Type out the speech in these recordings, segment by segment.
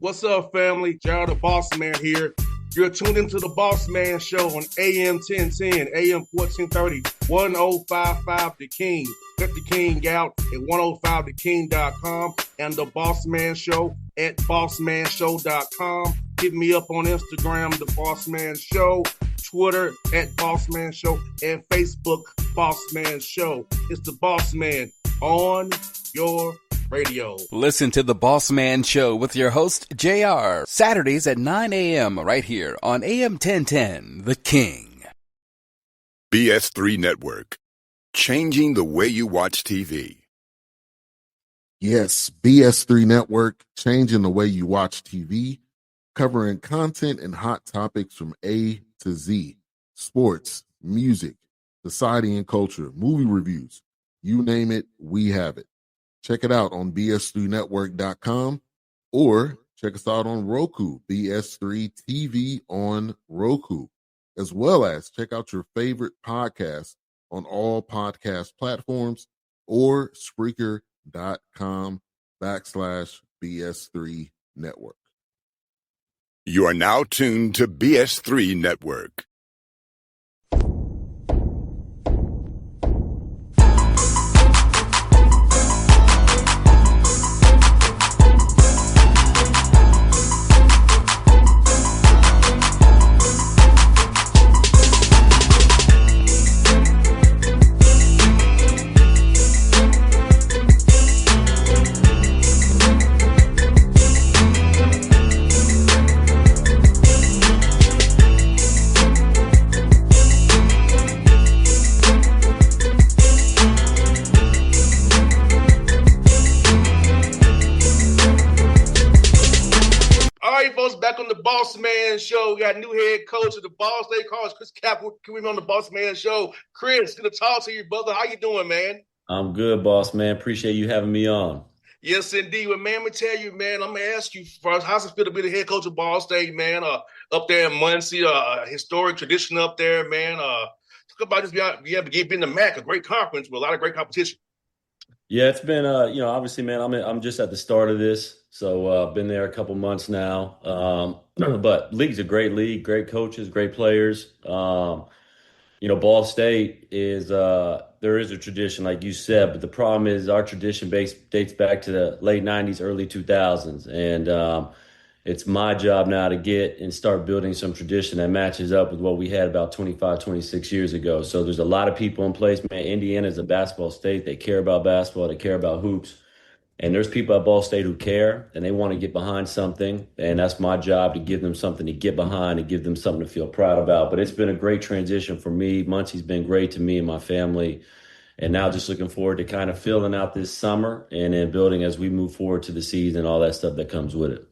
What's up, family? Gerald the Bossman here. You're tuned into the Bossman Show on AM 1010, AM 1430, 1055 The King. Let the King out at 105theking.com and the Bossman Show at bossmanshow.com. Hit me up on Instagram, The Bossman Show, Twitter at Bossman Show, and Facebook, Bossman Show. It's the Bossman on your radio. Listen to the Bossman Show with your host, JR, Saturdays at 9 a.m. right here on AM 1010, The King. BS3 Network, changing the way you watch TV. Yes, BS3 Network, changing the way you watch TV, covering content and hot topics from A to Z, sports, music, society and culture, movie reviews, you name it, we have it. Check it out on bs3network.com or check us out on Roku, BS3 TV on Roku, as well as check out your favorite podcasts on all podcast platforms or Spreaker.com/BS3 Network. You are now tuned to BS3 Network. Back on the Bossman Show. We got new head coach of the Ball State College, Chris Capko. Can we be on the Bossman Show? Chris, good to talk to you, brother. How you doing, man? I'm good, boss, man. Appreciate you having me on. Yes, indeed. Well, man, let me tell you, man, I'm going to ask you first, how's it feel to be the head coach of Ball State, man? Up there in Muncie, historic tradition up there, man. Talk about this. You have been the MAC, a great conference with a lot of great competition. Yeah, it's been, obviously, man, I'm just at the start of this. So been there a couple months now. But league's a great league, great coaches, great players. Ball State is there is a tradition, like you said, but the problem is our tradition dates back to the late 90s, early 2000s. And it's my job now to get and start building some tradition that matches up with what we had about 25, 26 years ago. So there's a lot of people in place, man. Indiana's a basketball state. They care about basketball. They care about hoops. And there's people at Ball State who care, and they want to get behind something. And that's my job, to give them something to get behind and give them something to feel proud about. But it's been a great transition for me. Muncie's been great to me and my family. And now just looking forward to kind of filling out this summer and then building as we move forward to the season, all that stuff that comes with it.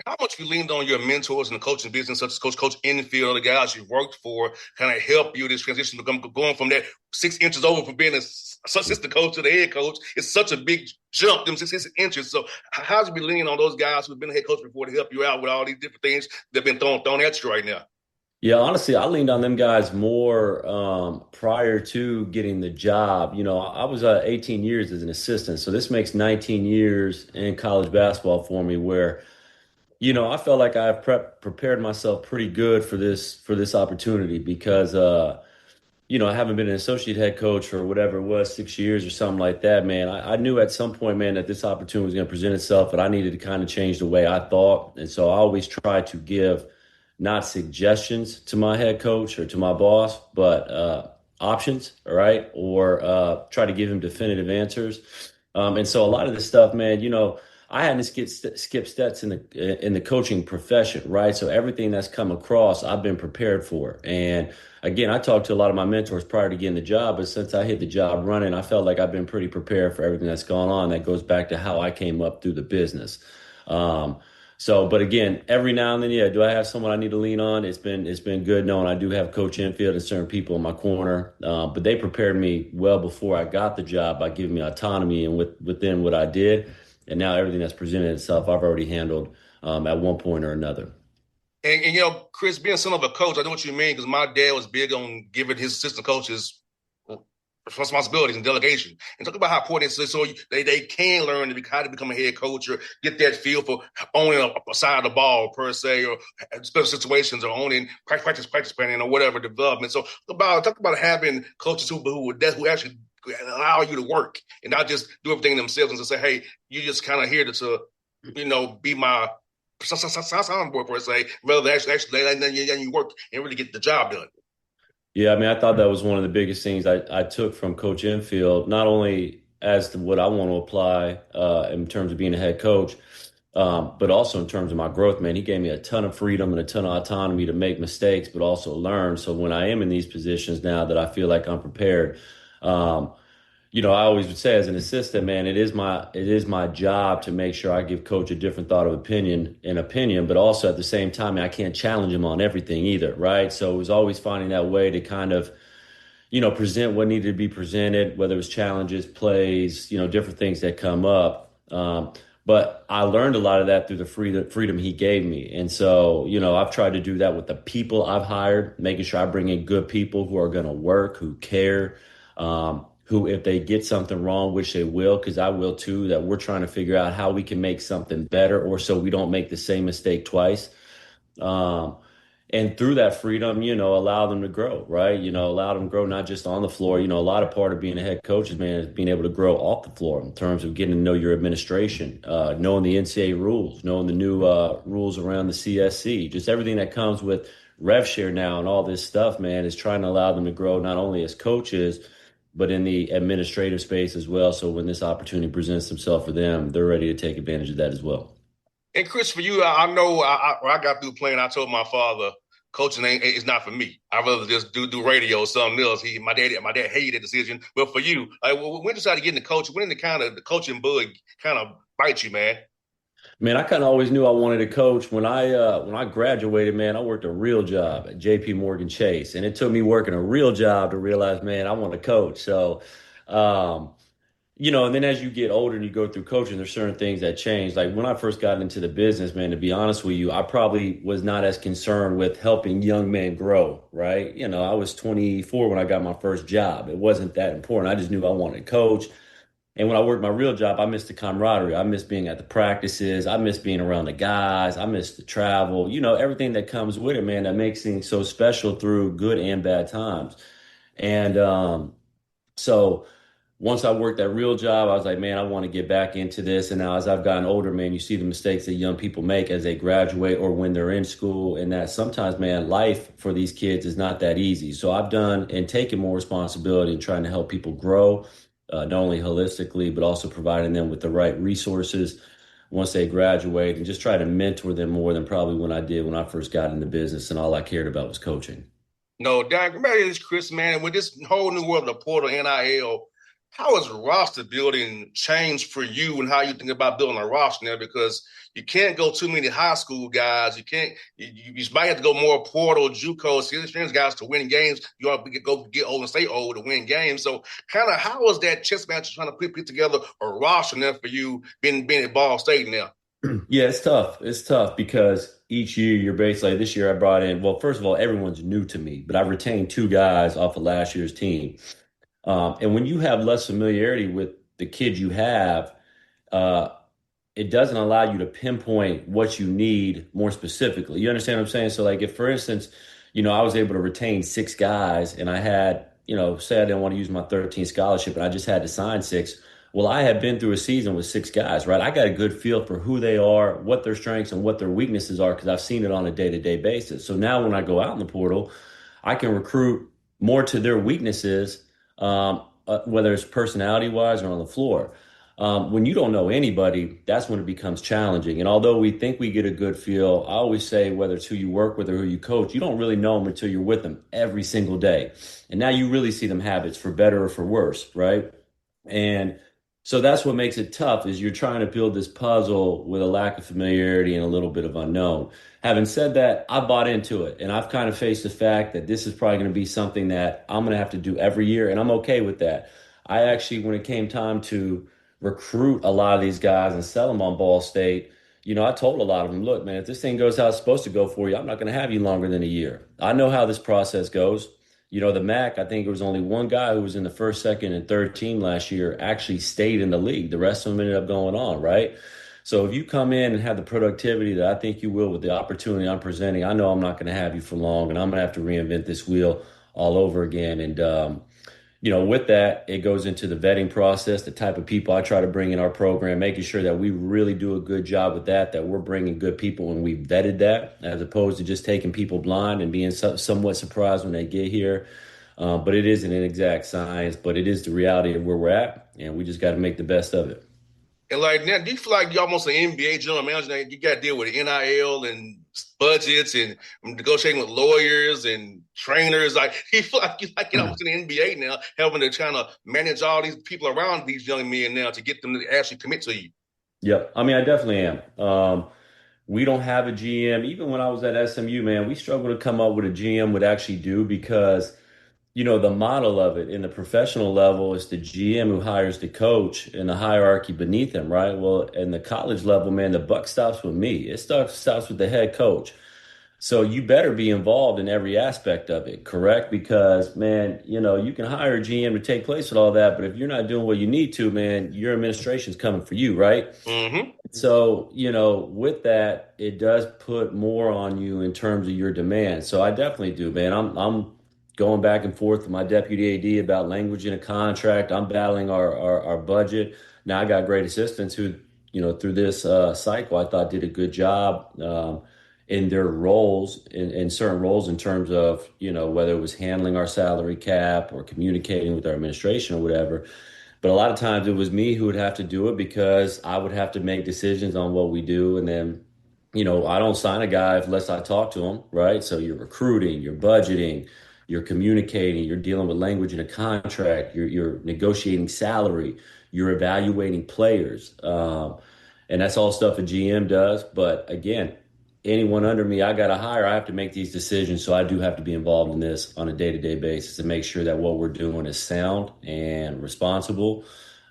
How much you leaned on your mentors in the coaching business, such as Coach Enfield, the guys you've worked for, kind of help you this transition, going from that 6 inches over from being assistant coach to the head coach? It's such a big jump, them 6 inches. So how's you been leaning on those guys who've been head coach before to help you out with all these different things that have been thrown at you right now? Yeah, honestly, I leaned on them guys more prior to getting the job. I was 18 years as an assistant, so this makes 19 years in college basketball for me where I felt like I've prepared myself pretty good for this opportunity because, I haven't been an associate head coach for whatever it was, 6 years or something like that, man. I knew at some point, man, that this opportunity was going to present itself, but I needed to kind of change the way I thought. And so I always try to give not suggestions to my head coach or to my boss, but options, all right? Or try to give him definitive answers. And so a lot of this stuff, man, I hadn't skipped steps in the coaching profession, right? So everything that's come across, I've been prepared for. And again, I talked to a lot of my mentors prior to getting the job, but since I hit the job running, I felt like I've been pretty prepared for everything that's gone on. That goes back to how I came up through the business. But again, every now and then, yeah, do I have someone I need to lean on? It's been good knowing I do have Coach Enfield and certain people in my corner, but they prepared me well before I got the job by giving me autonomy and within what I did. And now everything that's presented itself, I've already handled at one point or another. And Chris, being son of a coach, I know what you mean, because my dad was big on giving his assistant coaches responsibilities and delegation, and talk about how important it is so they can learn how to become a head coach or get that feel for owning a side of the ball per se, or special situations, or owning practice planning or whatever development. So talk about having coaches who actually allow you to work and not just do everything themselves and just say, hey, you just kind of here to be my soundboard per se, rather than actually letting you work and really get the job done. Yeah, I mean, I thought that was one of the biggest things I took from Coach Enfield, not only as to what I want to apply in terms of being a head coach, but also in terms of my growth, man. He gave me a ton of freedom and a ton of autonomy to make mistakes, but also learn. So when I am in these positions now that I feel like I'm prepared, um, I always would say as an assistant, man, it is my job to make sure I give coach a different thought of opinion, but also at the same time, I can't challenge him on everything either, right? So it was always finding that way to kind of, present what needed to be presented, whether it was challenges, plays, different things that come up. But I learned a lot of that through the freedom he gave me. And so, I've tried to do that with the people I've hired, making sure I bring in good people who are going to work, who care, who, if they get something wrong, which they will, because I will too, that we're trying to figure out how we can make something better or so we don't make the same mistake twice. Um, and through that freedom, allow them to grow, right? Allow them to grow not just on the floor. A lot of part of being a head coach is, man, is being able to grow off the floor in terms of getting to know your administration, knowing the NCAA rules, knowing the new rules around the CSC, just everything that comes with rev share now and all this stuff, man, is trying to allow them to grow not only as coaches, but in the administrative space as well. So when this opportunity presents itself for them, they're ready to take advantage of that as well. And Chris, for you, I know when I got through playing, I told my father, coaching is not for me. I'd rather just do radio or something else. My dad hated that decision. But for you, when you decided to get into coaching, when did the coaching bug kind of bite you, man? Man, I kind of always knew I wanted to coach. When I graduated, man, I worked a real job at JP Morgan Chase, and it took me working a real job to realize, man, I want to coach. So, um, and then as you get older and you go through coaching, there's certain things that change. Like when I first got into the business, man, to be honest with you, I probably was not as concerned with helping young men grow, right? I was 24 when I got my first job. It wasn't that important. I just knew I wanted to coach. And when I worked my real job, I missed the camaraderie. I missed being at the practices. I missed being around the guys. I missed the travel, everything that comes with it, man, that makes things so special through good and bad times. And so once I worked that real job, I was like, man, I want to get back into this. And now as I've gotten older, man, you see the mistakes that young people make as they graduate or when they're in school. And that sometimes, man, life for these kids is not that easy. So I've done and taken more responsibility in trying to help people grow, not only holistically, but also providing them with the right resources once they graduate and just try to mentor them more than probably when I did when I first got into business and all I cared about was coaching. No, Darren, remember this, Chris, man, and with this whole new world of the portal, NIL, how has roster building changed for you and how you think about building a roster now? Because you can't go too many high school guys. You can't. You might have to go more portal, JUCO, experienced guys to win games. You ought to go get old and stay old to win games. So, kind of, how is that chess match trying to put together a roster now for you being at Ball State now? Yeah, it's tough. It's tough because each year you're basically, like this year I brought in, well, first of all, everyone's new to me, but I retained two guys off of last year's team. And when you have less familiarity with the kids you have, uh, it doesn't allow you to pinpoint what you need more specifically. You understand what I'm saying? So, like, if for instance, I was able to retain six guys and I had, say I didn't want to use my 13 scholarship and I just had to sign six. Well, I had been through a season with six guys, right? I got a good feel for who they are, what their strengths and what their weaknesses are because I've seen it on a day-to-day basis. So now when I go out in the portal, I can recruit more to their weaknesses, whether it's personality wise or on the floor. When you don't know anybody, that's when it becomes challenging. And although we think we get a good feel, I always say whether it's who you work with or who you coach, you don't really know them until you're with them every single day. And now you really see them habits for better or for worse, right? And so that's what makes it tough is you're trying to build this puzzle with a lack of familiarity and a little bit of unknown. Having said that, I bought into it and I've kind of faced the fact that this is probably going to be something that I'm going to have to do every year and I'm okay with that. I actually, when it came time to recruit a lot of these guys and sell them on Ball State, I told a lot of them, look, man, if this thing goes how it's supposed to go for you, I'm not going to have you longer than a year. I know how this process goes. The MAC, I think it was only one guy who was in the first, second, and third team last year actually stayed in the league. The rest of them ended up going on, right? So if you come in and have the productivity that I think you will with the opportunity I'm presenting, I know I'm not going to have you for long, and I'm going to have to reinvent this wheel all over again. And with that, it goes into the vetting process, the type of people I try to bring in our program, making sure that we really do a good job with that we're bringing good people and we vetted that, as opposed to just taking people blind and being somewhat surprised when they get here. But it isn't an exact science, but it is the reality of where we're at, and we just got to make the best of it. And like now, do you feel like you're almost an NBA general manager? Now? You got to deal with NIL and budgets and negotiating with lawyers and trainers. Like you feel like you're almost in the NBA now, having to trying to manage all these people around these young men now to get them to actually commit to you. Yep. I mean, I definitely am. We don't have a GM. Even when I was at SMU, man, we struggled to come up with a GM would actually do because the model of it in the professional level is the GM who hires the coach and the hierarchy beneath him, right? Well, in the college level, man, the buck stops with me. It stops with the head coach. So you better be involved in every aspect of it, correct? Because, man, you can hire a GM to take place with all that, but if you're not doing what you need to, man, your administration's coming for you, right? Mm-hmm. So, with that, it does put more on you in terms of your demands. So I definitely do, man. I'm going back and forth with my deputy AD about language in a contract. I'm battling our budget. Now I got great assistants who, through this cycle, I thought did a good job in their roles, in certain roles in terms of, whether it was handling our salary cap or communicating with our administration or whatever. But a lot of times it was me who would have to do it because I would have to make decisions on what we do. And then, I don't sign a guy unless I talk to him, right? So you're recruiting, you're budgeting, you're communicating, you're dealing with language in a contract, you're negotiating salary, you're evaluating players. And that's all stuff a GM does. But again, anyone under me, I got to hire. I have to make these decisions. So I do have to be involved in this on a day-to-day basis to make sure that what we're doing is sound and responsible.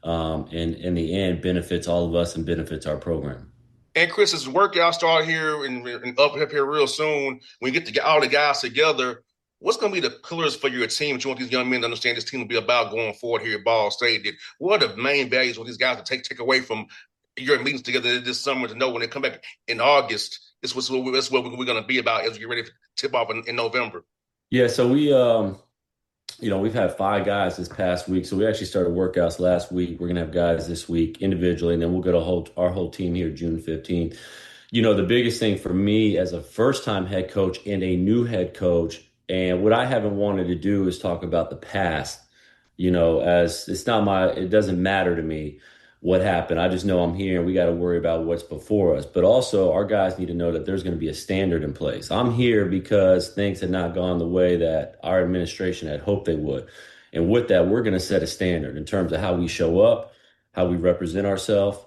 And in the end, benefits all of us and benefits our program. And Chris, as workout start here and up here real soon, when you get to get all the guys together, what's going to be the pillars for your team that you want these young men to understand this team will be about going forward here at Ball State? What are the main values for these guys to take away from your meetings together this summer to know when they come back in August, this was what we're going to be about as we get ready to tip off in November? Yeah, so we've had 5 guys this past week. So we actually started workouts last week. We're going to have guys this week individually, and then we'll go to our whole team here June 15th. The biggest thing for me as a first-time head coach and a new head coach, and what I haven't wanted to do is talk about the past, as it doesn't matter to me what happened. I just know I'm here and we got to worry about what's before us. But also our guys need to know that there's going to be a standard in place. I'm here because things had not gone the way that our administration had hoped they would. And with that, we're going to set a standard in terms of how we show up, how we represent ourselves,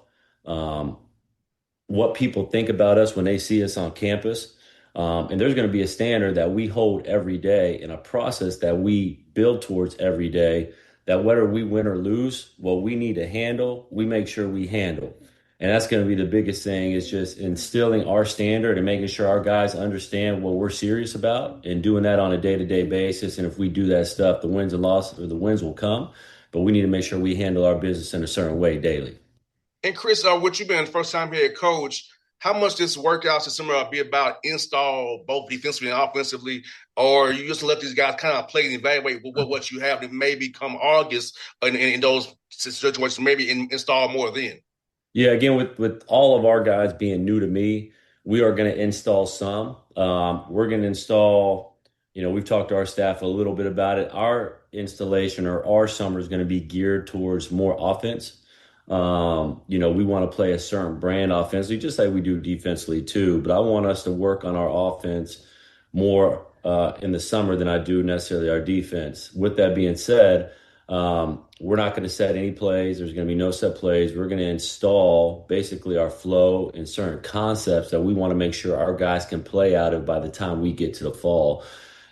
what people think about us when they see us on campus. And there's going to be a standard that we hold every day and a process that we build towards every day, that whether we win or lose, what we need to handle, we make sure we handle. And that's going to be the biggest thing, is just instilling our standard and making sure our guys understand what we're serious about and doing that on a day-to-day basis. And if we do that stuff, the wins and losses, or the wins will come, but we need to make sure we handle our business in a certain way daily. And Chris, what you've been first time head coach, how much this workout this summer be about install both defensively and offensively, or you just let these guys kind of play and evaluate what you have, and maybe come August in those situations, maybe install more then? Yeah, again, with all of our guys being new to me, we are going to install some. We're going to install, we've talked to our staff a little bit about it. Our installation or our summer is going to be geared towards more offense. We want to play a certain brand offensively, just like we do defensively too. But I want us to work on our offense more in the summer than I do necessarily our defense. With that being said, we're not going to set any plays. There's going to be no set plays. We're going to install basically our flow and certain concepts that we want to make sure our guys can play out of by the time we get to the fall.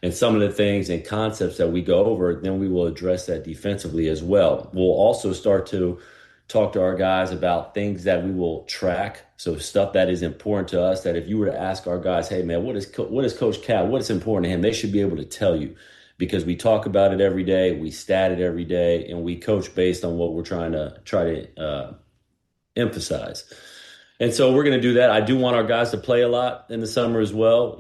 And some of the things and concepts that we go over, then we will address that defensively as well. We'll also start to talk to our guys about things that we will track. So stuff that is important to us, that if you were to ask our guys, hey man, what is Coach Cap, what is important to him? They should be able to tell you, because we talk about it every day, we stat it every day, and we coach based on what we're trying to emphasize. And so we're going to do that. I do want our guys to play a lot in the summer as well.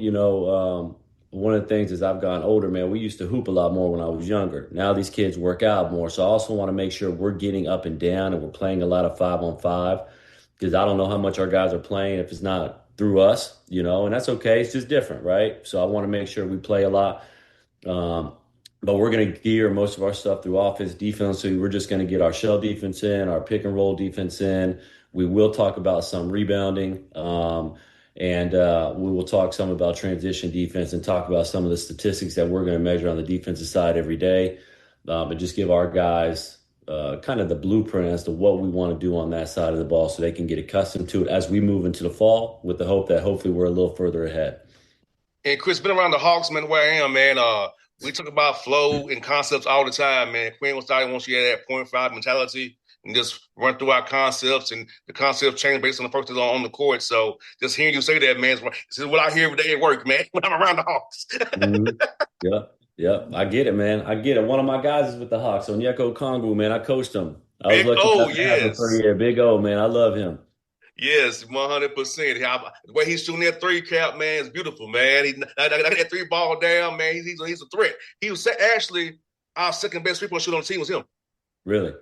One of the things is I've gotten older, man. We used to hoop a lot more when I was younger. Now these kids work out more. So I also want to make sure we're getting up and down and we're playing a lot of 5-on-5 because I don't know how much our guys are playing if it's not through us, and that's okay. It's just different, right? So I want to make sure we play a lot. Um, but we're going to gear most of our stuff through offense, defense. So we're just going to get our shell defense in, our pick and roll defense in. We will talk about some rebounding, and we will talk some about transition defense and talk about some of the statistics that we're going to measure on the defensive side every day, and just give our guys kind of the blueprint as to what we want to do on that side of the ball so they can get accustomed to it as we move into the fall with the hope that hopefully we're a little further ahead. And Chris, been around the Hawks, man, where I am, man. We talk about flow and concepts all the time, man. Quinn was starting once you had that 0.5 mentality and just run through our concepts, and the concepts change based on the person on the court. So just hearing you say that, man, this is what I hear every day at work, man, when I'm around the Hawks. Mm-hmm. Yep. I get it, man. I get it. One of my guys is with the Hawks, Onyeka Okongwu, man. I coached him. I was lucky enough to have him for a year. Big O, man. I love him. Yes, 100%. The way he's shooting that three, Cap, man, is beautiful, man. That three ball down, man. He's a threat. He was actually our second best three-point shooter on the team was him. Really?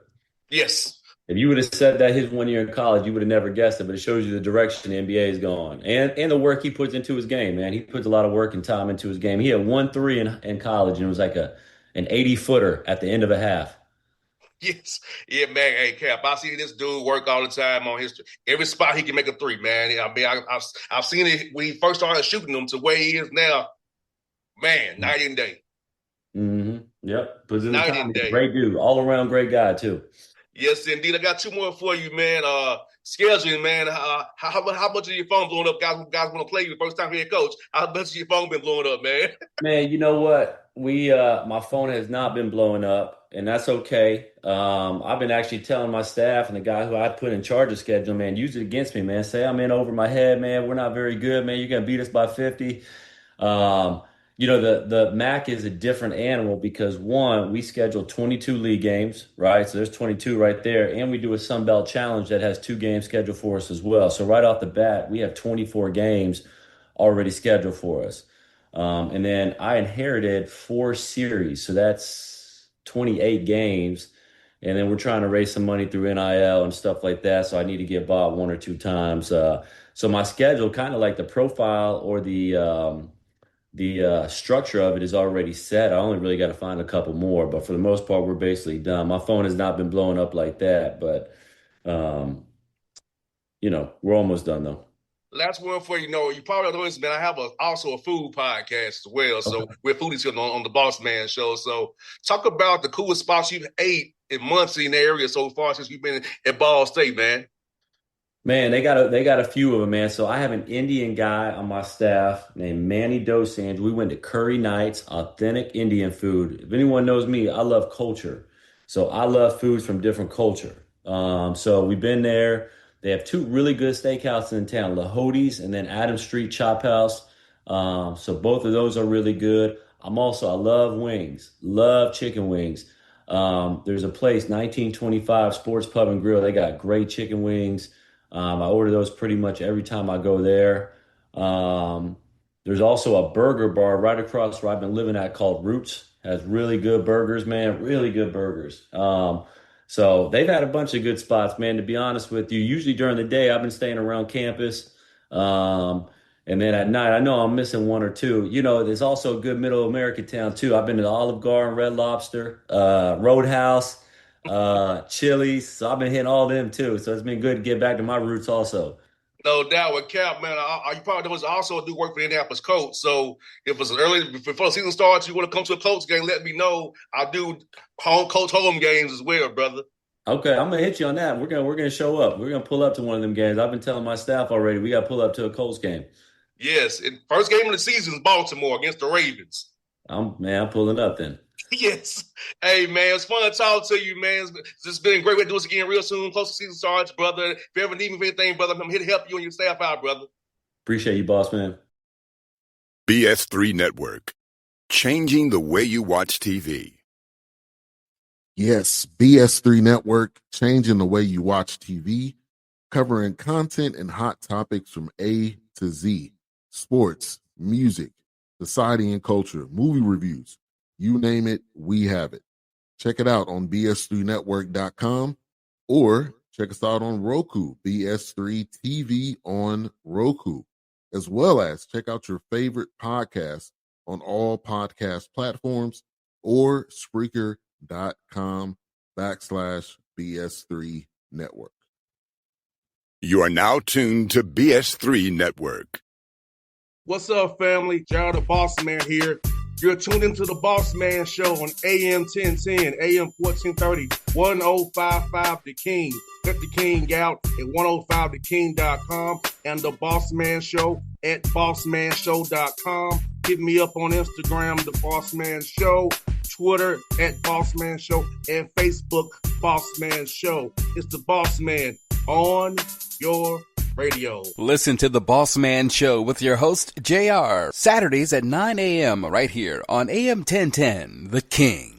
Yes. If you would have said that his 1 year in college, you would have never guessed it. But it shows you the direction the NBA is going, and the work he puts into his game, man. He puts a lot of work and time into his game. He had 1 3 in college, and it was like an 80-footer at the end of a half. Yes. Yeah, man. Hey, Cap, I see this dude work all the time on every spot he can make a three, man. I mean, I've seen it when he first started shooting them to where he is now. Man, night and day. Mm-hmm. Yep. Puts in the Night time. and day. Great dude. All around great guy, too. Yes, indeed. I got two more for you, man. Scheduling, man. How much of your phone blowing up? Guys want to play you the first time head coach. How much of your phone been blowing up, man? Man, you know what? My phone has not been blowing up, and that's okay. I've been actually telling my staff and the guy who I put in charge of scheduling, man, use it against me, man. Say I'm in over my head, man. We're not very good, man. You're gonna beat us by 50. Um, the MAC is a different animal because one, we schedule 22 league games, right? So there's 22 right there, and we do a Sun Belt Challenge that has 2 games scheduled for us as well. So right off the bat, we have 24 games already scheduled for us. And then I inherited 4 series, so that's 28 games. And then we're trying to raise some money through NIL and stuff like that. So I need to get bought 1 or 2 times. So my schedule, kind of like the profile or the structure of it is already set. I only really got to find a couple more, but for the most part, we're basically done. My phone has not been blowing up like that, but we're almost done though. Last one for you. You probably don't know this, man. I have also a food podcast as well. So Okay. we're foodies here on the Bossman Show. So talk about the coolest spots you've ate in months in the area so far since you've been at Ball State, man. Man, they got a few of them, man. So I have an Indian guy on my staff named Manny Dosanjh. We went to Curry Nights, authentic Indian food. If anyone knows me, I love culture. So I love foods from different culture. So we've been there. They have 2 really good steakhouses in town, Lahodi's and then Adam Street Chop House. So both of those are really good. I love wings, love chicken wings. There's a place, 1925 Sports Pub and Grill. They got great chicken wings. I order those pretty much every time I go there. There's also a burger bar right across where I've been living at called Roots. Has really good burgers, man. Really good burgers. So they've had a bunch of good spots, man. To be honest with you, usually during the day I've been staying around campus. And then at night, I know I'm missing 1 or 2. There's also a good middle America town too. I've been to Olive Garden, Red Lobster, Roadhouse, Chili's. So I've been hitting all them too. So it's been good to get back to my roots also. No doubt with Cap, man. You probably know also do work for the Indianapolis Colts. So if it's before the season starts, you want to come to a Colts game, let me know. I do Colts home games as well, brother. Okay, I'm gonna hit you on that. We're gonna show up. We're gonna pull up to one of them games. I've been telling my staff already. We got to pull up to a Colts game. Yes, and first game of the season is Baltimore against the Ravens. I'm pulling up then. Yes. Hey, man, it's fun to talk to you, man. It's been a great way to do this again real soon. Close to season starts, brother. If you ever need me for anything, brother, I'm here to help you and your staff out, brother. Appreciate you, boss man. BS3 Network. changing the way you watch TV. Yes, BS3 Network, changing the way you watch TV, covering content and hot topics from A to Z. Sports, music, society and culture, movie reviews. You name it, we have it. Check it out on bs3network.com or check us out on Roku, BS3 TV on Roku, as well as check out your favorite podcast on all podcast platforms or Spreaker.com/BS3 Network. You are now tuned to BS3 Network. What's up, family? Jared the Bossman here. You're tuned into the Bossman Show on AM 1010, AM 1430, 1055 The King. Let the King out at 105theking.com and the Bossman Show at bossmanshow.com. Hit me up on Instagram, The Bossman Show, Twitter at Bossman Show, and Facebook, Bossman Show. It's the Bossman on your radio. Listen to The Bossman Show with your host, JR, Saturdays at 9 a.m. right here on AM 1010, The King.